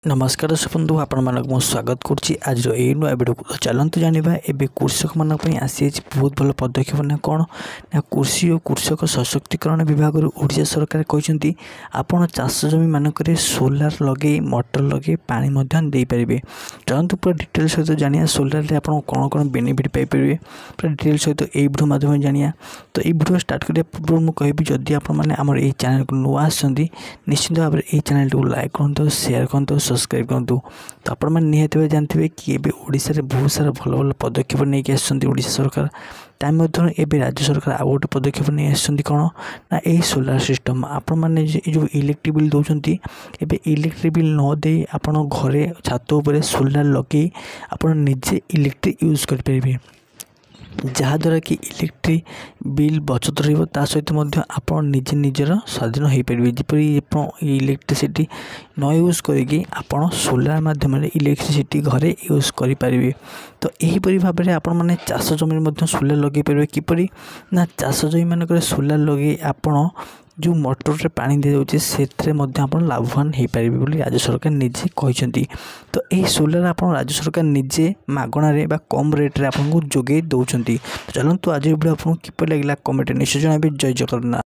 नमस्कार दर्शक बंधु आपण मानक मो स्वागत करुच्ची आज ये नुआ वीडियो को चलतु जाना एवं कृषक मान आसी बहुत भल पदक्षेप ना कौन ना कृषि और कृषक सशक्तिकरण विभाग ओडिशा सरकार कहते आपण चाष जमी मानक सोलार लगे मोटर लगे पानी दे पारे। चलतु पूरा डिटेल सहित जानिया सोलार आप कौन कौन बेनिफिट पाइपर पूरा डिटेल सहित ये वीडियो माध्यम जानिया। तो ये वीडियो स्टार्ट करने पूर्व मुझे कहबी जदि आमर ये चैनल को नुआ आसती निश्चित भाव में ये चैनल को लाइक करूँ शेयर करूँ सब्सक्राइब करूँ। तो आपण मैंने निहत जानते कि एबे ओडिशा रे बहुत सारा भल भल पदक्षेप नहीं आसछन्ती ओडिशा सरकार टाइम एबे राज्य सरकार आ गोटे पदक्षेप नहीं आसछन्ती कौन ना यही सोलार सिस्टम आपण मैंने जो इलेक्ट्रिक बिल दौरान एबे इलेक्ट्रिक बिल न दे आपण घरे छात उपर सोलार लगे आपण निजे इलेक्ट्रिक यूज करें जहाँद्वारा कि इलेक्ट्रिक बिल बचत रहा सहित आप निजे निजर स्वाधीन हो पारे जपरी इलेक्ट्रिसिटी न यूज करके आप सोलार माध्यम इलेक्ट्रिसिटी घरे यूज करें। तो यहीपरि भाव में आपण मैंने चाष जमी सोलार लगे पारे किपरि ना चाष जमी मानक सोलार लगे आपण जो मोटर रे पानी दे जाउछि सेथरे मध्ये आपण लाभवान हो पारे बोली राज्य सरकार निजे कहते। तो यही सोलार आप राज्य सरकार निजे मागणारे बा कम रेट रे आपको जोगे दौरान। चलतु आज वीडियो आपको किपर लगे कमेंट निश्चय जनाबे। जय जगन्नाथ।